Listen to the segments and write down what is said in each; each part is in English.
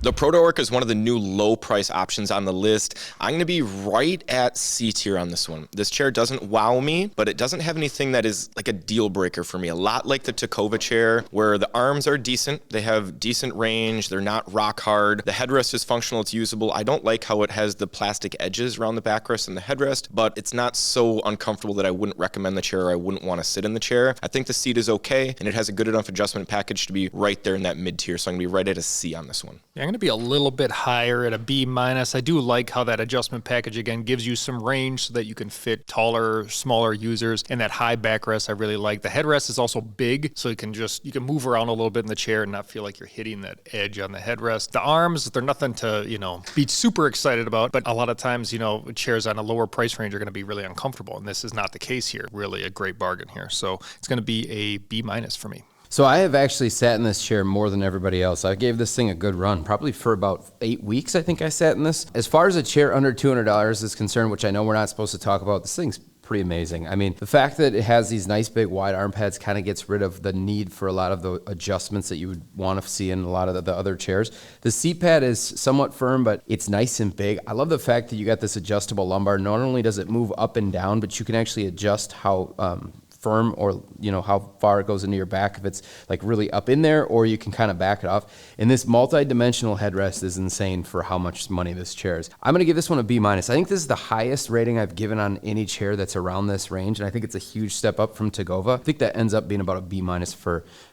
The Protoarc is one of the new low price options on the list. I'm going to be right at C tier on this one. This chair doesn't wow me, but it doesn't have anything that is like a deal breaker for me. A lot like the Tokova chair, where the arms are decent, they have decent range, they're not rock hard. The headrest is functional, it's usable. I don't like how it has the plastic edges around the backrest and the headrest, but it's not so uncomfortable that I wouldn't recommend the chair or I wouldn't want to sit in the chair. I think the seat is okay, and it has a good enough adjustment package to be right there in that mid tier, so I'm going to be right at a C on this one. Yeah, I'm going to be a little bit higher at a B-. I do like how that adjustment package, again, gives you some range so that you can fit taller, smaller users. And that high backrest I really like. The headrest is also big, so you can move around a little bit in the chair and not feel like you're hitting that edge on the headrest. The arms, they're nothing to, be super excited about, but a lot of times, chairs on a lower price range are going to be really uncomfortable, and this is not the case here. Really a great bargain here. So it's going to be a B- for me. So I have actually sat in this chair more than everybody else. I gave this thing a good run, probably for about 8 weeks, I think I sat in this. As far as a chair under $200 is concerned, which I know we're not supposed to talk about, this thing's pretty amazing. I mean, the fact that it has these nice big wide arm pads kind of gets rid of the need for a lot of the adjustments that you would want to see in a lot of the other chairs. The seat pad is somewhat firm, but it's nice and big. I love the fact that you got this adjustable lumbar. Not only does it move up and down, but you can actually adjust how firm or how far it goes into your back, if it's like really up in there, or you can kind of back it off. And this multi-dimensional headrest is insane for how much money this chair is. I'm going to give this one a B-. I think this is the highest rating I've given on any chair that's around this range, and I think it's a huge step up from Tokova. I think that ends up being about a B-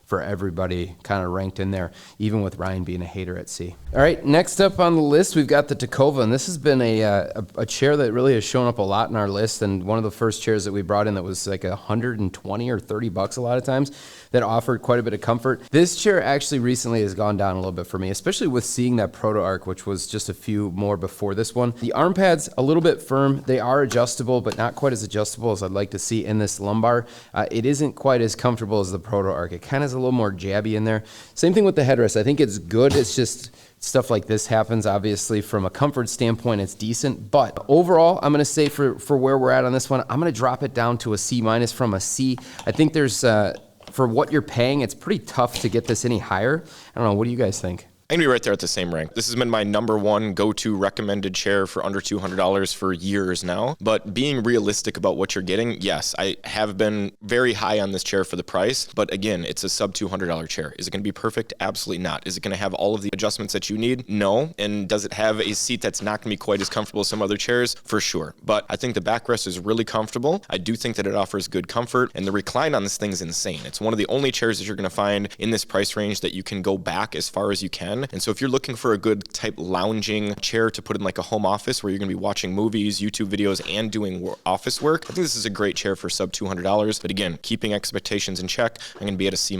for everybody, kind of ranked in there, even with Ryan being a hater at C. All right, next up on the list, we've got the Tokova, and this has been a chair that really has shown up a lot in our list, and one of the first chairs that we brought in that was like $120 or $30 a lot of times, that offered quite a bit of comfort. This chair actually recently has gone down a little bit for me, especially with seeing that Protoarc, which was just a few more before this one. The arm pads, a little bit firm. They are adjustable, but not quite as adjustable as I'd like to see in this lumbar. It isn't quite as comfortable as the Protoarc. It kind of is a little more jabby in there. Same thing with the headrest. I think it's good. It's just stuff like this happens. Obviously, from a comfort standpoint, it's decent. But overall, I'm going to say for where we're at on this one, I'm going to drop it down to a C- from a C. I think there's, for what you're paying, it's pretty tough to get this any higher. I don't know. What do you guys think? I'm going to be right there at the same rank. This has been my number one go-to recommended chair for under $200 for years now. But being realistic about what you're getting, yes, I have been very high on this chair for the price. But again, it's a sub $200 chair. Is it going to be perfect? Absolutely not. Is it going to have all of the adjustments that you need? No. And does it have a seat that's not going to be quite as comfortable as some other chairs? For sure. But I think the backrest is really comfortable. I do think that it offers good comfort. And the recline on this thing is insane. It's one of the only chairs that you're going to find in this price range that you can go back as far as you can. And so if you're looking for a good type lounging chair to put in like a home office where you're going to be watching movies, YouTube videos, and doing office work, I think this is a great chair for sub $200. But again, keeping expectations in check, I'm going to be at a C-.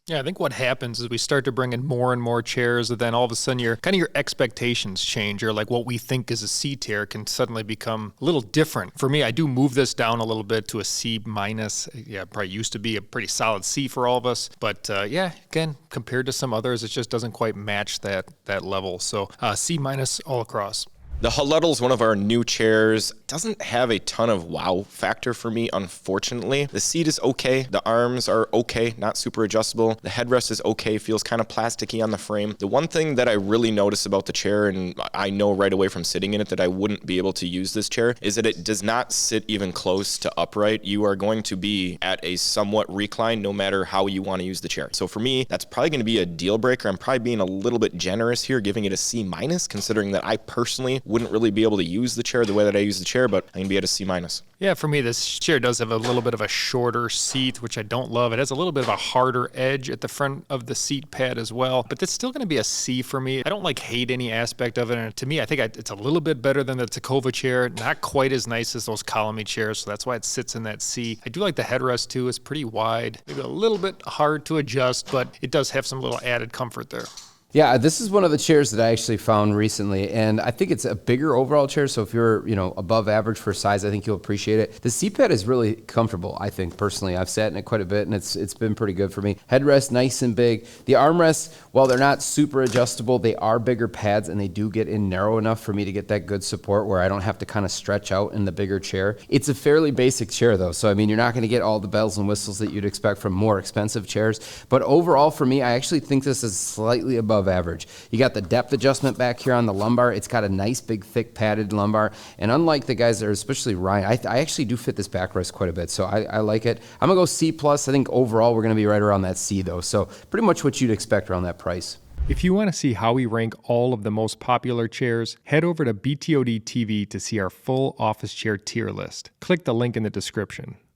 Yeah, I think what happens is we start to bring in more and more chairs, and then all of a sudden your expectations change, or like what we think is a C tier can suddenly become a little different. For me, I do move this down a little bit to a C-. Yeah, probably used to be a pretty solid C for all of us, but yeah, again, compared to some others, it just doesn't quite match that level. So C- all across. The Holludle is one of our new chairs. Doesn't have a ton of wow factor for me, unfortunately. The seat is okay. The arms are okay, not super adjustable. The headrest is okay, feels kind of plasticky on the frame. The one thing that I really notice about the chair, and I know right away from sitting in it that I wouldn't be able to use this chair, is that it does not sit even close to upright. You are going to be at a somewhat recline no matter how you want to use the chair. So for me, that's probably going to be a deal breaker. I'm probably being a little bit generous here, giving it a C-, considering that I personally wouldn't really be able to use the chair the way that I use the chair, but I'm going to be at a C-. Yeah, for me, this chair does have a little bit of a shorter seat, which I don't love. It has a little bit of a harder edge at the front of the seat pad as well, but it's still going to be a C for me. I don't hate any aspect of it, and to me, I think it's a little bit better than the Tokova chair. Not quite as nice as those columny chairs, so that's why it sits in that C. I do like the headrest too. It's pretty wide, maybe a little bit hard to adjust, but it does have some little added comfort there. Yeah, this is one of the chairs that I actually found recently, and I think it's a bigger overall chair, so if you're, above average for size, I think you'll appreciate it. The seat pad is really comfortable, I think, personally. I've sat in it quite a bit, and it's been pretty good for me. Headrest, nice and big. The armrests, while they're not super adjustable, they are bigger pads, and they do get in narrow enough for me to get that good support where I don't have to kind of stretch out in the bigger chair. It's a fairly basic chair, though, so, you're not going to get all the bells and whistles that you'd expect from more expensive chairs, but overall, for me, I actually think this is slightly above above average. You got the depth adjustment back here on the lumbar. It's got a nice, big, thick, padded lumbar. And unlike the guys that are, especially Ryan, I actually do fit this backrest quite a bit, so I like it. I'm going to go C+. I think overall we're going to be right around that C, though. So pretty much what you'd expect around that price. If you want to see how we rank all of the most popular chairs, head over to BTODtv to see our full office chair tier list. Click the link in the description.